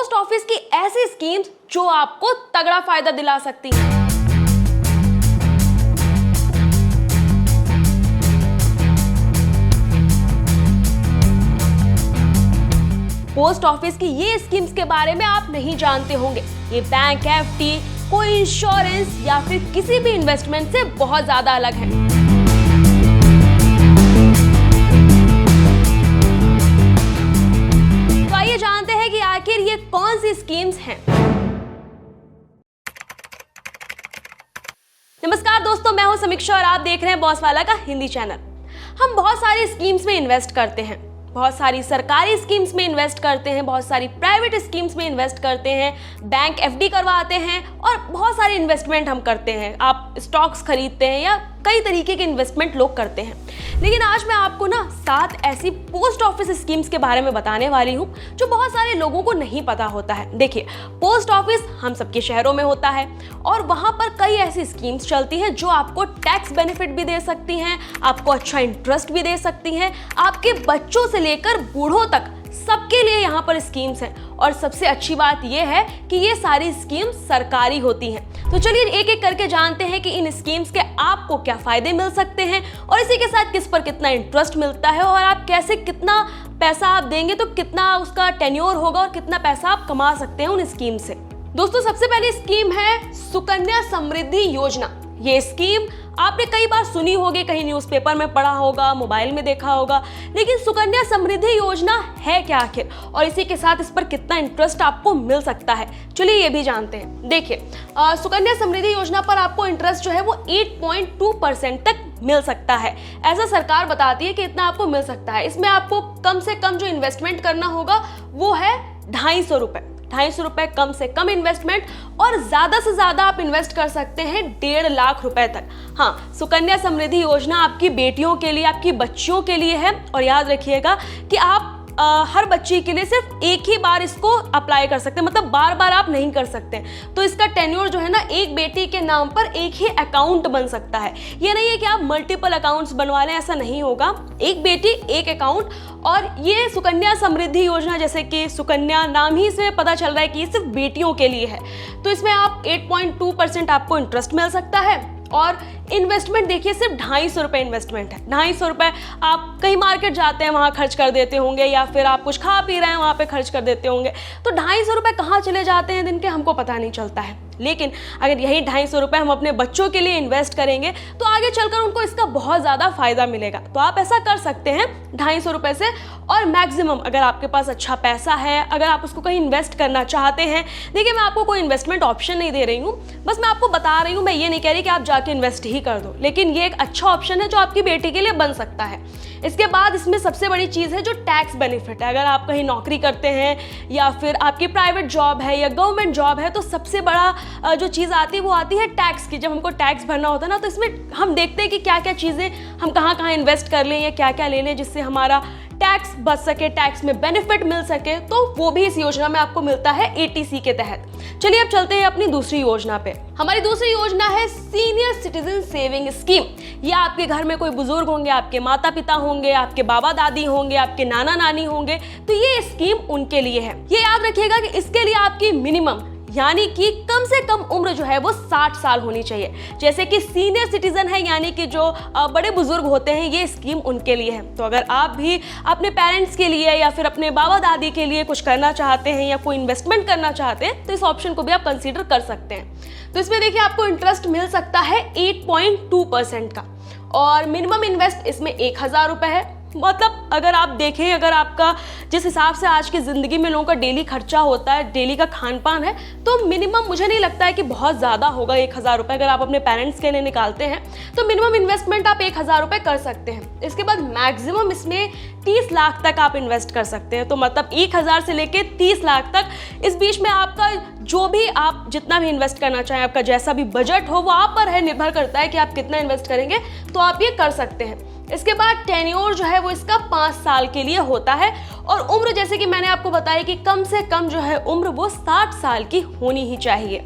Post office की ऐसी schemes जो आपको तगड़ा फायदा दिला सकती हैं। पोस्ट ऑफिस की ये स्कीम्स के बारे में आप नहीं जानते होंगे। ये बैंक, एफडी, कोई इंश्योरेंस या फिर किसी भी इन्वेस्टमेंट से बहुत ज्यादा अलग है। तो आइए जानते हैं कि आखिर ये कौन सी स्कीम्स हैं। नमस्कार दोस्तों, मैं हूं समीक्षा और आप देख रहे हैं बॉसवाला का हिंदी चैनल। हम बहुत सारी स्कीम्स में इन्वेस्ट करते हैं, बहुत सारी सरकारी स्कीम्स में इन्वेस्ट करते हैं, बहुत सारी प्राइवेट स्कीम्स में इन्वेस्ट करते हैं, बैंक एफडी करवाते हैं और बहुत सारे इन्वेस्टमेंट हम करते हैं। आप स्टॉक्स खरीदते हैं या कई तरीके के इन्वेस्टमेंट लोग करते हैं। लेकिन आज मैं आपको 7 ऐसी पोस्ट ऑफिस स्कीम्स के बारे में बताने वाली हूं जो बहुत सारे लोगों को नहीं पता होता है। देखिए, पोस्ट ऑफिस हम सबके शहरों में होता है और वहां पर कई ऐसी स्कीम्स चलती हैं जो आपको टैक्स बेनिफिट भी दे सकती हैं, आपको अच्छा इंटरेस्ट भी दे सकती हैं, आपके बच्चों से लेकर बूढ़ों तक सबके लिए यहाँ पर स्कीम्स हैं। और सबसे अच्छी बात यह है कि ये सारी स्कीम्स सरकारी होती हैं। तो चलिए एक एक करके जानते हैं कि इन स्कीम्स के आपको क्या फायदे मिल सकते हैं और इसी के साथ किस पर कितना इंटरेस्ट मिलता है और आप कैसे कितना पैसा आप देंगे तो कितना उसका टेन्योर होगा और कितना पैसा आप कमा सकते हैं उन स्कीम से। दोस्तों, सबसे पहली स्कीम है सुकन्या समृद्धि योजना। ये स्कीम आपने कई बार सुनी होगी, कहीं न्यूज़पेपर में पढ़ा होगा, मोबाइल में देखा होगा, लेकिन सुकन्या समृद्धि योजना है क्या आखिर और इसी के साथ इस पर कितना इंटरेस्ट आपको मिल सकता है, चलिए ये भी जानते हैं। देखिए, सुकन्या समृद्धि योजना पर आपको इंटरेस्ट जो है वो 8.2% तक मिल सकता है। ऐसा सरकार बताती है कि इतना आपको मिल सकता है। इसमें आपको कम से कम जो इन्वेस्टमेंट करना होगा वो है 250 रुपये। 250 रुपये कम से कम इन्वेस्टमेंट और ज्यादा से ज्यादा आप इन्वेस्ट कर सकते हैं 1.5 लाख रुपए तक। हाँ, सुकन्या समृद्धि योजना आपकी बेटियों के लिए, आपकी बच्चियों के लिए है और याद रखिएगा कि आप हर बच्ची के लिए सिर्फ एक ही बार इसको अप्लाई कर सकते हैं, मतलब बार बार आप नहीं कर सकते। तो इसका टेन्योर जो है एक बेटी के नाम पर एक ही अकाउंट बन सकता है। ये नहीं है कि आप मल्टीपल अकाउंट्स बनवा लें, ऐसा नहीं होगा। एक बेटी एक अकाउंट। और ये सुकन्या समृद्धि योजना, जैसे कि सुकन्या नाम ही से पता चल रहा है कि ये सिर्फ बेटियों के लिए है, तो इसमें आप 8.2% आपको इंटरेस्ट मिल सकता है। और इन्वेस्टमेंट देखिए, सिर्फ 250 रुपये इन्वेस्टमेंट है। 250 रुपये आप कहीं मार्केट जाते हैं वहाँ खर्च कर देते होंगे या फिर आप कुछ खा पी रहे हैं वहाँ पे खर्च कर देते होंगे। तो 250 रुपये कहाँ चले जाते हैं दिन के, हमको पता नहीं चलता है। लेकिन अगर यही 250 रुपये हम अपने बच्चों के लिए इन्वेस्ट करेंगे तो आगे चलकर उनको इसका बहुत ज़्यादा फायदा मिलेगा। तो आप ऐसा कर सकते हैं 250 रुपये से। और मैक्सिमम अगर आपके पास अच्छा पैसा है, अगर आप उसको कहीं इन्वेस्ट करना चाहते हैं, देखिए मैं आपको कोई इन्वेस्टमेंट ऑप्शन नहीं दे रही हूँ, बस मैं आपको बता रही हूँ। मैं ये नहीं कह रही कि आप जाके इन्वेस्ट ही कर दो, लेकिन ये एक अच्छा ऑप्शन है जो आपकी बेटी के लिए बन सकता है। इसके बाद इसमें सबसे बड़ी चीज़ है जो टैक्स बेनिफिट है। अगर आप कहीं नौकरी करते हैं या फिर आपकी प्राइवेट जॉब है या गवर्नमेंट जॉब है, तो सबसे बड़ा जो चीज़ आती है वो आती है टैक्स की। जब हमको टैक्स भरना होता है ना, तो इसमें हम देखते हैं कि क्या क्या चीज़ें हम कहाँ कहाँ इन्वेस्ट कर लें या क्या क्या ले लें जिससे हमारा टैक्स बच सके, टैक्स में बेनिफिट मिल सके। तो वो भी इस योजना में आपको मिलता है ATC के तहत। चलिए अब चलते हैं अपनी दूसरी योजना पे। हमारी दूसरी योजना है सीनियर सिटीजन सेविंग स्कीम। या आपके घर में कोई बुजुर्ग होंगे, आपके माता पिता होंगे, आपके बाबा दादी होंगे, आपके नाना नानी होंगे, तो ये स्कीम उनके लिए है। ये याद रखिएगा कि इसके लिए आपकी मिनिमम यानी कि कम से कम उम्र जो है वो 60 साल होनी चाहिए। जैसे कि सीनियर सिटीजन है यानी कि जो बड़े बुजुर्ग होते हैं, ये स्कीम उनके लिए है। तो अगर आप भी अपने पेरेंट्स के लिए या फिर अपने बाबा दादी के लिए कुछ करना चाहते हैं या कोई इन्वेस्टमेंट करना चाहते हैं, तो इस ऑप्शन को भी आप कंसीडर कर सकते हैं। तो इसमें देखिए आपको इंटरेस्ट मिल सकता है 8.2% का और मिनिमम इन्वेस्ट इसमें 1000 रुपये है। मतलब अगर आप देखें, अगर आपका जिस हिसाब से आज की ज़िंदगी में लोगों का डेली खर्चा होता है, डेली का खान पान है, तो मिनिमम मुझे नहीं लगता है कि बहुत ज़्यादा होगा 1000 रुपये। अगर आप अपने पेरेंट्स के लिए निकालते हैं तो मिनिमम इन्वेस्टमेंट आप 1000 रुपये कर सकते हैं। इसके बाद मैक्सिमम इसमें 30 लाख तक आप इन्वेस्ट कर सकते हैं। तो मतलब 1000 से लेके 30 लाख तक, इस बीच में आपका जो भी आप जितना भी इन्वेस्ट करना चाहें, आपका जैसा भी बजट हो वो आप पर है, निर्भर करता है कि आप कितना इन्वेस्ट करेंगे, तो आप ये कर सकते हैं। इसके बाद टेन्योर जो है वो इसका 5 साल के लिए होता है और उम्र जैसे कि मैंने आपको बताया कि कम से कम जो है उम्र वो 60 साल की होनी ही चाहिए।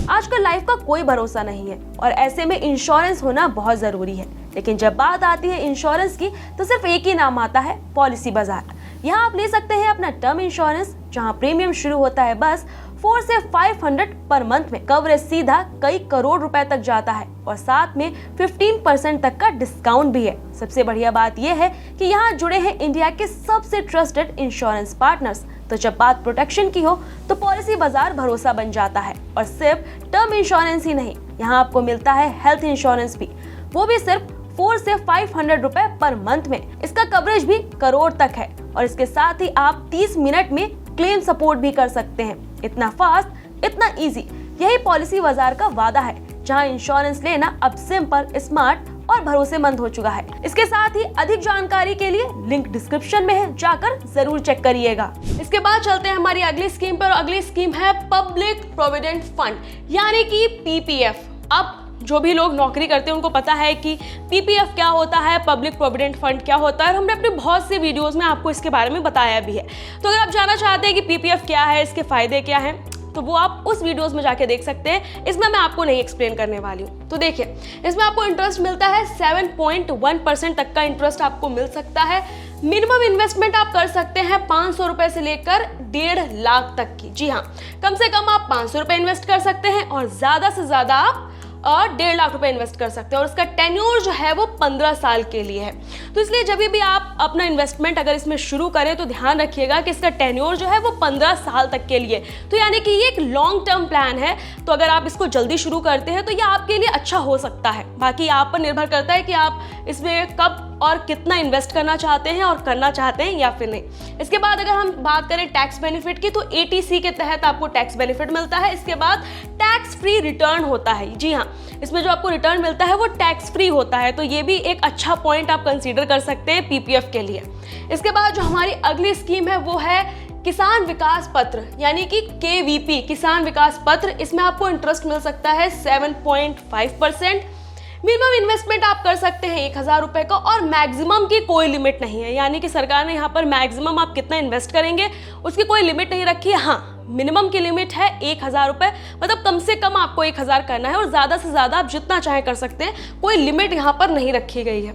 आजकल लाइफ का कोई भरोसा नहीं है और ऐसे में इंश्योरेंस होना बहुत ज़रूरी है। लेकिन जब बात आती है इंश्योरेंस की तो सिर्फ एक ही नाम आता है, पॉलिसी बाजार। यहाँ आप ले सकते हैं अपना टर्म इंश्योरेंस, जहाँ प्रीमियम शुरू होता है बस 4 से 500 पर मंथ में। कवरेज सीधा कई करोड़ रुपए तक जाता है और साथ में 15% तक का डिस्काउंट भी है। सबसे बढ़िया बात यह है कि यहाँ जुड़े हैं इंडिया के सबसे ट्रस्टेड इंश्योरेंस पार्टनर्स। तो जब बात प्रोटेक्शन की हो तो पॉलिसी बाजार भरोसा बन जाता है। और सिर्फ टर्म इंश्योरेंस ही नहीं, यहाँ आपको मिलता है हेल्थ इंश्योरेंस भी, वो भी सिर्फ 4 से 500 रुपए पर मंथ में। इसका कवरेज भी करोड़ तक है और इसके साथ ही आप 30 मिनट में क्लेम सपोर्ट भी कर सकते हैं। इतना फास्ट, इतना इजी, यही पॉलिसी बाजार का वादा है, जहां इंश्योरेंस लेना अब सिंपल, स्मार्ट और भरोसेमंद हो चुका है। इसके साथ ही अधिक जानकारी के लिए लिंक डिस्क्रिप्शन में है, जाकर जरूर चेक करिएगा। इसके बाद चलते हैं हमारी अगली स्कीम पर। अगली स्कीम है पब्लिक प्रोविडेंट फंड, यानी कि पीपीएफ। अब जो भी लोग नौकरी करते हैं उनको पता है कि पीपीएफ क्या होता है, पब्लिक प्रोविडेंट फंड क्या होता है, और हमने अपने बहुत से वीडियोस में आपको इसके बारे में बताया भी है। तो अगर आप जानना चाहते हैं कि पीपीएफ क्या है, इसके फायदे क्या हैं, तो वो आप उस वीडियोस में जाके देख सकते हैं। इसमें मैं आपको नहीं एक्सप्लेन करने वाली हूँ। तो देखिए, इसमें आपको इंटरेस्ट मिलता है 7.1% तक का इंटरेस्ट आपको मिल सकता है। मिनिमम इन्वेस्टमेंट आप कर सकते हैं 500 रुपए से लेकर 1.5 लाख तक की। जी हाँ, कम से कम आप 500 रुपए इन्वेस्ट कर सकते हैं और ज्यादा से ज्यादा आप 1.5 लाख रुपए इन्वेस्ट कर सकते हैं। और इसका टेन्योर जो है वो 15 साल के लिए है। तो इसलिए जब भी आप अपना इन्वेस्टमेंट अगर इसमें शुरू करें तो ध्यान रखिएगा कि इसका टेन्योर जो है वो 15 साल तक के लिए। तो यानी कि ये एक लॉन्ग टर्म प्लान है। तो अगर आप इसको जल्दी शुरू करते हैं तो ये आपके लिए अच्छा हो सकता है। बाकी आप पर निर्भर करता है कि आप इसमें कब और कितना इन्वेस्ट करना चाहते हैं और करना चाहते हैं या फिर नहीं। इसके बाद अगर हम बात करें टैक्स बेनिफिट की, तो एटीसी के तहत आपको टैक्स बेनिफिट मिलता है। इसके बाद टैक्स फ्री रिटर्न होता है। जी हाँ, इसमें जो आपको रिटर्न मिलता है वो टैक्स फ्री होता है। तो ये भी एक अच्छा पॉइंट आप कंसीडर कर सकते हैं पीपीएफ के लिए। इसके बाद जो हमारी अगली स्कीम है वो है किसान विकास पत्र, यानी कि केवीपी, किसान विकास पत्र। इसमें आपको इंटरेस्ट मिल सकता है 7.5%। मिनिमम इन्वेस्टमेंट आप कर सकते हैं 1000 रुपए का और मैक्सिमम की कोई लिमिट नहीं है। यानी कि सरकार ने यहाँ पर मैक्सिमम आप कितना इन्वेस्ट करेंगे उसकी कोई लिमिट नहीं रखी है। हाँ, मिनिमम की लिमिट है 1000 रुपए, मतलब कम से कम आपको 1000 करना है और ज्यादा से ज्यादा आप जितना चाहे कर सकते हैं। कोई लिमिट यहाँ पर नहीं रखी गई है।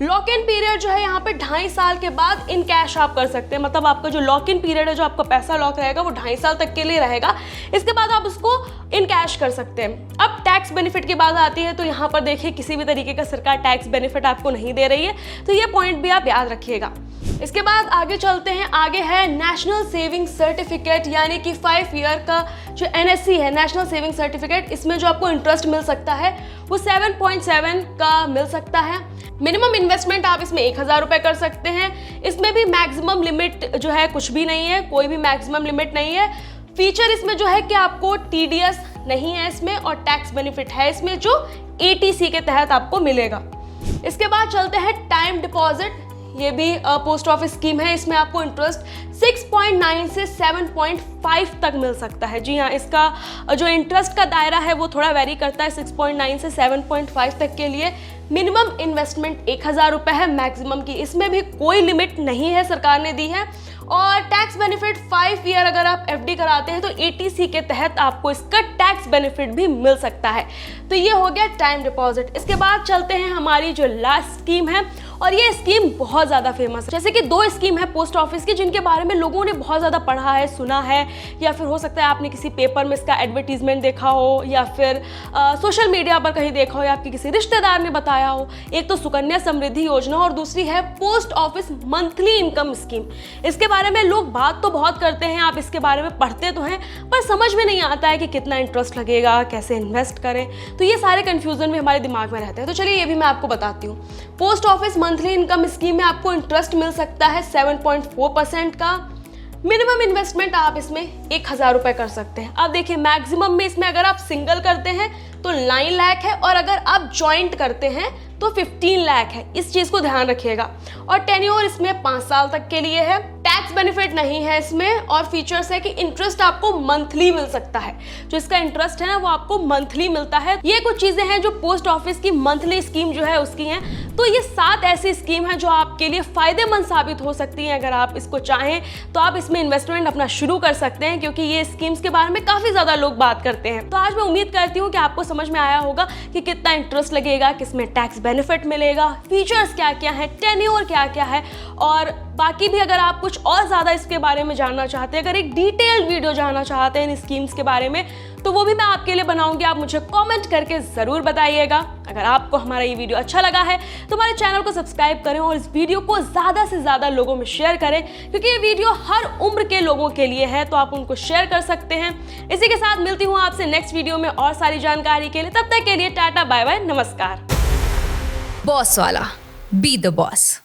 लॉक इन पीरियड जो है यहाँ पे 2.5 साल के बाद इन कैश आप कर सकते हैं। मतलब आपका जो लॉक इन पीरियड है, जो आपका पैसा लॉक रहेगा वो 2.5 साल तक के लिए रहेगा। इसके बाद आप उसको इन कैश कर सकते हैं। अब टैक्स बेनिफिट की बात आती है तो यहाँ पर देखिए किसी भी तरीके का सरकार टैक्स बेनिफिट आपको नहीं दे रही है। तो ये पॉइंट भी आप याद रखिएगा। इसके बाद आगे चलते हैं। आगे है नेशनल सेविंग सर्टिफिकेट, यानी कि 5 ईयर का जो एनएससी है, नेशनल सेविंग सर्टिफिकेट। इसमें जो आपको इंटरेस्ट मिल सकता है वो 7.7 का मिल सकता है। मिनिमम इन्वेस्टमेंट आप इसमें 1000 रुपए कर सकते हैं। इसमें भी मैक्सिमम लिमिट जो है कुछ भी नहीं है, कोई भी मैक्सिमम लिमिट नहीं है। फीचर इसमें जो है कि आपको टीडीएस नहीं है इसमें और टैक्स बेनिफिट है इसमें जो एटीसी के तहत आपको मिलेगा। इसके बाद चलते हैं टाइम डिपॉजिट। ये भी पोस्ट ऑफिस स्कीम है। इसमें आपको इंटरेस्ट 6.9 से 7.5 तक मिल सकता है। जी हाँ, इसका जो इंटरेस्ट का दायरा है वो थोड़ा वेरी करता है 6.9 से 7.5 तक के लिए। मिनिमम इन्वेस्टमेंट 1000 रुपए है, मैक्सिमम की इसमें भी कोई लिमिट नहीं है, सरकार ने दी है। और टैक्स बेनिफिट 5 ईयर अगर आप एफडी कराते हैं तो एटीसी के तहत आपको इसका टैक्स बेनिफिट भी मिल सकता है। तो ये हो गया टाइम डिपॉजिट। इसके बाद चलते हैं हमारी जो लास्ट स्कीम है, और ये स्कीम बहुत ज़्यादा फेमस है। जैसे कि 2 स्कीम है पोस्ट ऑफिस की जिनके बारे में लोगों ने बहुत ज़्यादा पढ़ा है, सुना है, या फिर हो सकता है आपने किसी पेपर में इसका एडवर्टीजमेंट देखा हो, या फिर सोशल मीडिया पर कहीं देखा हो, या आपके किसी रिश्तेदार ने बताया हो। एक तो सुकन्या समृद्धि योजना और दूसरी है post office monthly income scheme. इसके बारे में लोग बात तो बहुत करते हैं, आप इसके बारे में पढ़ते तो हैं, पर समझ में नहीं आता है कि कितना इंटरेस्ट लगेगा, कैसे इन्वेस्ट करें। तो ये सारे कंफ्यूजन भी हमारे दिमाग में रहते हैं। तो चलिए ये भी मैं आपको बताती हूँ। Post office monthly income scheme में आपको इंटरेस्ट मिल सकता है 7.4% का। मिनिमम इन्वेस्टमेंट आप इसमें 1000 रुपए कर सकते हैं। अब देखिए, मैक्सिमम में इसमें अगर आप सिंगल करते हैं तो 9 लाख है, और अगर आप जॉइंट करते हैं तो 15 लाख है। इस चीज को ध्यान रखिएगा। और टेन्योर इसमें 5 साल तक के लिए है। टैक्स बेनिफिट नहीं है इसमें, और फीचर्स है कि इंटरेस्ट आपको मंथली मिल सकता है। जो इसका इंटरेस्ट है ना वो आपको मंथली मिलता है। ये कुछ चीजें हैं जो पोस्ट ऑफिस की मंथली स्कीम जो है उसकी हैं। तो ये 7 ऐसी स्कीम है जो आपके लिए फायदेमंद साबित हो सकती हैं। अगर आप इसको चाहें तो आप इसमें इन्वेस्टमेंट अपना शुरू कर सकते हैं, क्योंकि ये स्कीम्स के बारे में काफी ज्यादा लोग बात करते हैं। तो आज मैं उम्मीद करती हूँ कि आपको समझ में आया होगा कि कितना इंटरेस्ट लगेगा, किसमें टैक्स बेनिफिट मिलेगा, फीचर्स क्या क्या है, टेन्योर क्या क्या क्या है, और बाकी भी अगर आप कुछ और ज़्यादा इसके बारे में जानना चाहते हैं, अगर एक डिटेल्ड वीडियो जानना चाहते हैं इन स्कीम्स के बारे में, तो वो भी मैं आपके लिए बनाऊंगी। आप मुझे कमेंट करके ज़रूर बताइएगा। अगर आपको हमारा ये वीडियो अच्छा लगा है तो हमारे चैनल को सब्सक्राइब करें और इस वीडियो को ज़्यादा से ज़्यादा लोगों में शेयर करें, क्योंकि ये वीडियो हर उम्र के लोगों के लिए है, तो आप उनको शेयर कर सकते हैं। इसी के साथ मिलती हूँ आपसे नेक्स्ट वीडियो में और सारी जानकारी के लिए। तब तक के लिए टाटा बाय बाय, नमस्कार। बॉस वाला, बी द बॉस।